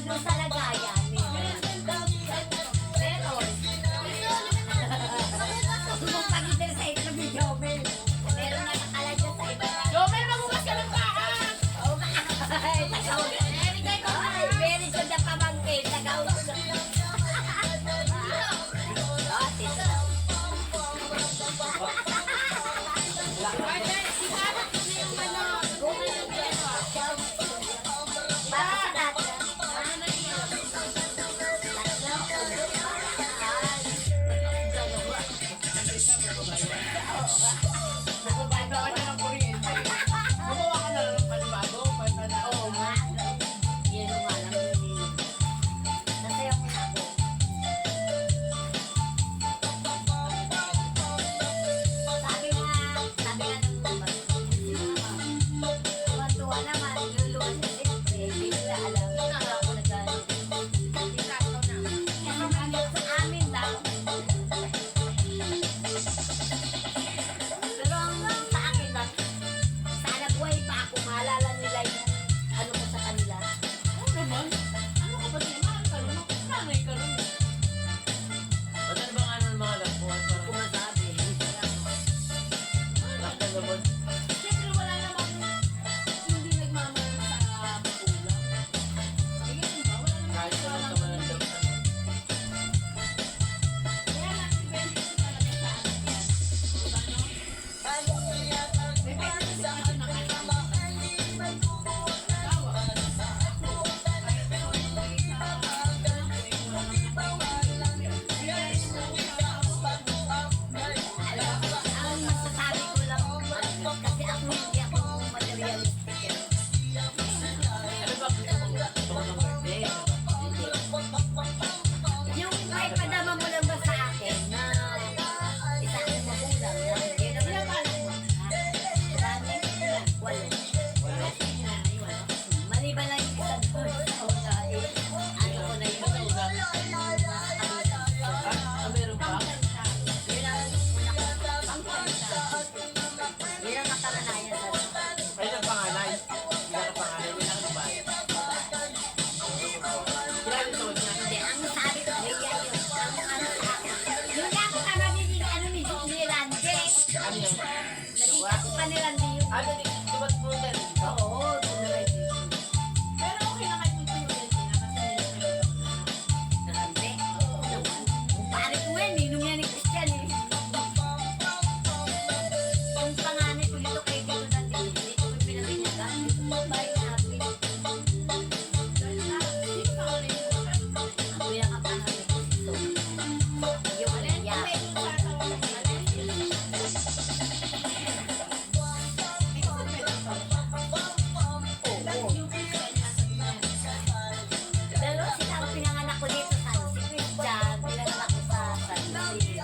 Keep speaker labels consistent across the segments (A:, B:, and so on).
A: Nandun sa lagayan. Meron. Kung pag-itin sa ito ni Jomel. Meron na nakalagyan sa iba.
B: Jomel, magugas ka ng baka!
A: Oo nga. Ay, tagaw. Ay, very good na pamangkin. Tagaw.
B: Baka na ng kuryente. Gumawa ka na lang ng panibago.
A: Oo nga. Yelo nga lang yun. Nasaya ko na ako. Sabi nga ng naman. Tuwan-tuwa naman. Luluan na siyempre. Hindi nila alam. Kaya ako nag-ano. Kasi hanggang sa amin lang. Pero hanggang sa akin lang. Sana buhay pa ako. Maalala nila yung ano ko sa kanila.
B: Ano naman? Ano ka ba din? Mahal ka nun? Nanay ka nun.
C: Ba't ano bang ano ng mga alam ko?
A: Kung masabi.
C: Bakit naman?
B: Siyempre wala namang hindi nagmamahal sa magulang. Sige, ba? Wala namang
C: Kahit sa
B: walang-
C: naman ang dapat.
B: Kaya nga, depende ko talaga sa anak yan. Diba, no? Depende ko sa anak yan. Tawa. Kahit pero hindi sa
A: Ang masasabi ko lang, kasi ako hindi ako materialistic.
C: Ano ba gusto mo? Gusto mo ng birthday?
A: Yung kahit padama mo lang ba sa akin na isa akong magulang na hindi naman marami sila, wala. Maliban lang yung isang doon dahil ano ko na yun.
C: Ah, meron pa?
A: Yun ang una ko. Yun ang nakakanayan sa
C: Ay, nagpanganay. Hindi ka nagpanganay. May nakakabay. Kilala mo niya.
A: Hindi, ang sabi ko, Rhea yun. Ang ano sa akin. Yun ako ka nagiging ano ni Randy.
C: Ano yan?
A: Naging ako pa ni Randy yun.
C: Ano din? Diba't mo din?
A: Oo, doon na rin.
B: Pero okay na kayo tutulungan sila kasi nila
A: Randy. Oo naman. Kung pare ko yan, ninong yan ni Christian eh. Yung panganay ko dito kay Tito Randy, hindi ko pinabinyagan. Hindi ko mabahay natin. Ang kuya ka pa namin gusto. Yung Rhea. Pero sila ang pinanganak ko dito sa si Christian, pinanganak ko sa San Luis.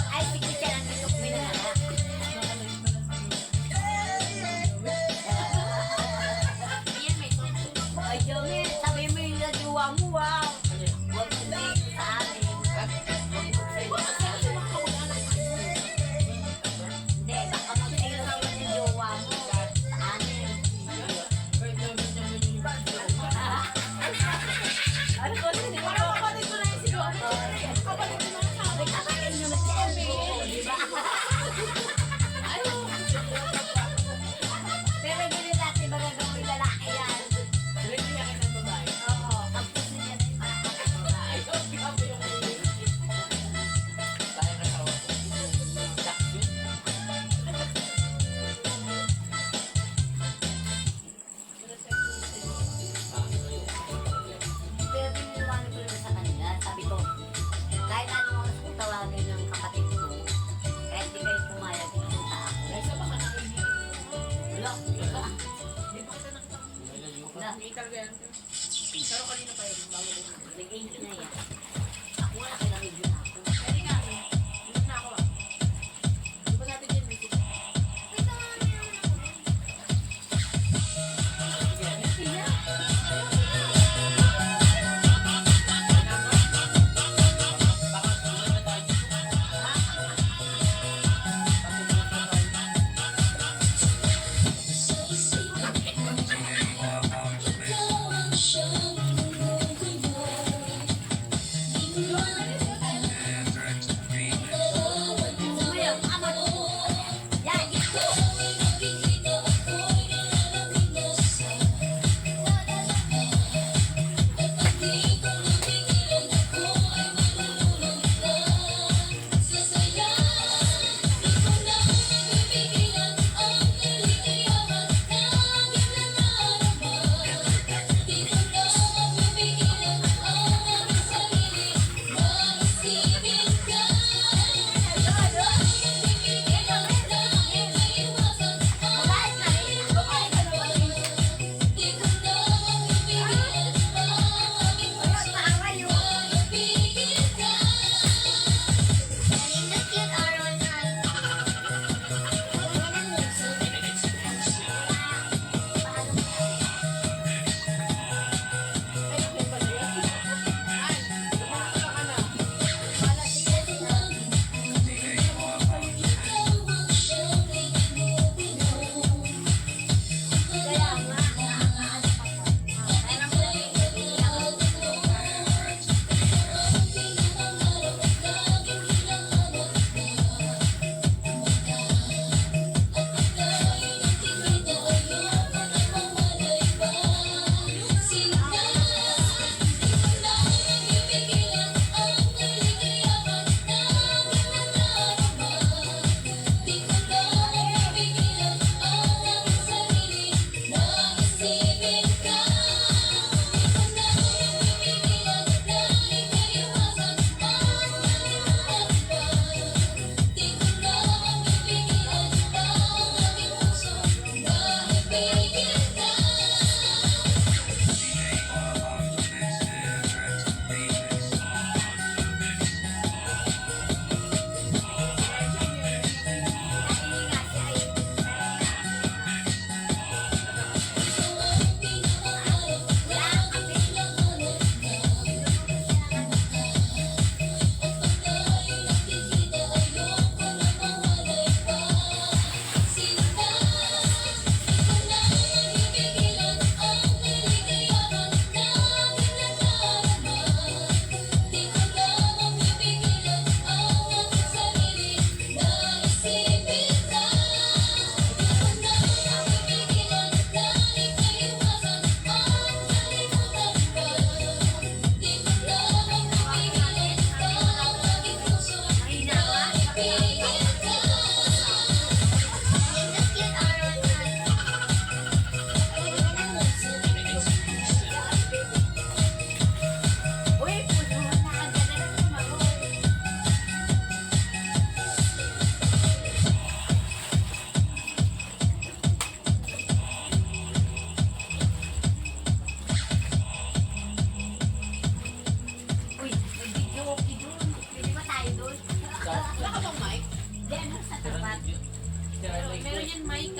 A: Ay, si Christian ang dito pinanganak. Ay, Jomi, sabi mo yung naduwa mo, wow.
C: Ano yan?
A: Huwag hindi sa amin. Huwag sa amin. Hindi, baka magsayo sila ng jowa mo. Sa amin.
C: Kahit naman niya mo yung
A: Ano ko na
B: Parang kapatid ko na yung si Jomel. Kapatid ko na yung sabi.
A: may kapatid nyo na si Elmo, di ba? Pero hindi natin magagawin lalaki yan.
C: Hindi niya kita ng babae.
A: Oo, ang puso niya na yung mga
C: Ay, oh, grabe yung ulit. Dahil kasawa ko. Jack yun.
A: Pero piniliwanag ko naman sa kanila, sabi ko, kahit anong oras kong tawagin ng kapatid ko, kahit di kayo pumayag, pumunta ako.
B: Isa baka nakikinig.
A: Wala, wala.
B: Hindi pa kita nakita.
A: Wala.
B: Hindi talaga yan. Pero kanina pa yun. Bago ko.
A: Nag-8 na yan. Ako wala, kinareview na ako.
B: Pwede nga. Dito na ako ah. Di ba natin yun? Dito.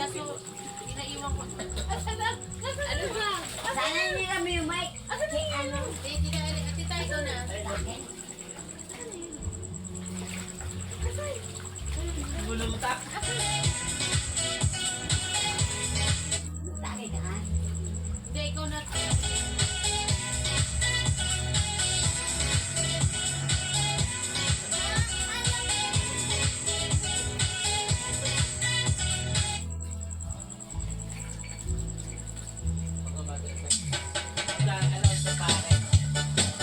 B: Kaso, inaiwan ko. Asan na? Ano ba?
A: Sana hindi kami yung mic. Kay ano?
B: Ati tayo ko na.
A: Akin.
C: Bulutak.
A: Magtagay ka ha?
B: Hindi, ikaw na.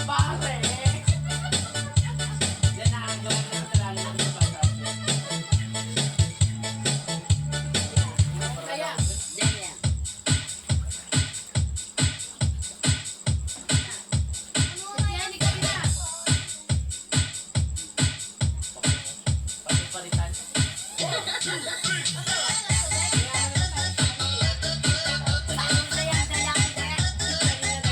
B: Pare!
C: Yan na ang gawin ng talaga ng bata.
B: Kaya,
A: Dahil.
B: yan, ikaw na.
C: Pagpapalitan.
A: Paano na yan? Kaya kita.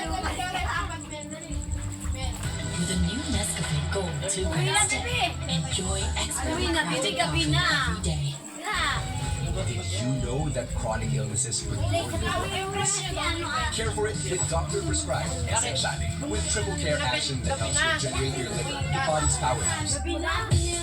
D: With a new Nescafe Gold 2
A: Uwi na,
D: stick,
A: Bibi!
D: enjoy extra
A: Uwi na, Bibi,
D: crafted
A: gabi
D: coffee
A: na.
D: every day.
A: Na.
E: Did you know that chronic illnesses could more than risk? Care for it with doctor-prescribed Essentiale with triple care action that helps regenerate your liver, your body's powerhouse.
A: Gabi na.